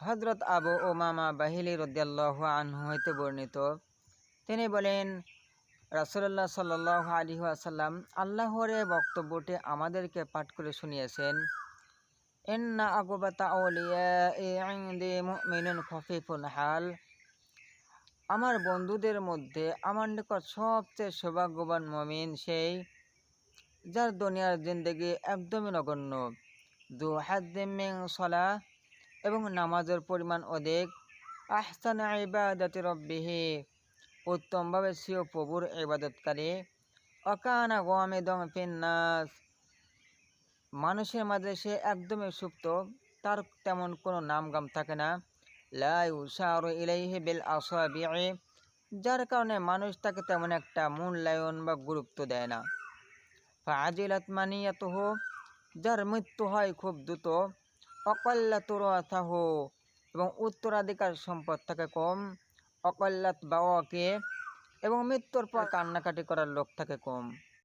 হযরত আবু উমামা বাহিলী রাদিয়াল্লাহু আনহু হইতে বর্ণিত, তিনি বলেন, রাসূলুল্লাহ সাল্লাল্লাহু আলাইহি ওয়াসাল্লাম আল্লাহর এই বক্তব্যটি আমাদেরকে পাঠ করে শুনিয়েছেন। ইন্না আকুবাতা আউলিয়াই ইনদি মুমিনুন খফিফুল হাল। আমার বন্ধুদের মধ্যে আমার নিকট সবচেয়ে সৌভাগ্যবান মুমিন সেই, যার দুনিয়ার জিন্দেগি একদমই নগণ্য। যু হাজ্জিম মিন সালাহ, এবং নামাজের পরিমাণ অধিক। আহসানা ইবাদাতি রব্বিহি, উত্তমভাবে স্বীয় প্রভুর ইবাদতকারী। অকানা গামিদান ফিন্নাস, মানুষের মাঝে সে একদমই সুপ্ত, তার তেমন কোনো নামগাম থাকে না। লা ইউশারু ইলাইহি বিল আসাবি'i, যার কারণে মানুষ তাকে তেমন একটা মূল্যায়ন বা গুরুত্ব দেয় না। ফাআজিলাত মানিয়াতুহু, যার মৃত্যু হয় খুব দ্রুত। অকাল্লাত তুরাথাহু, এবং উত্তরাধিকার সম্পদ থাকে কম। অকাল্লাত বাওয়াকি, এবং মৃত্যুর পর কান্নাকাটি করার লোক থাকে কম।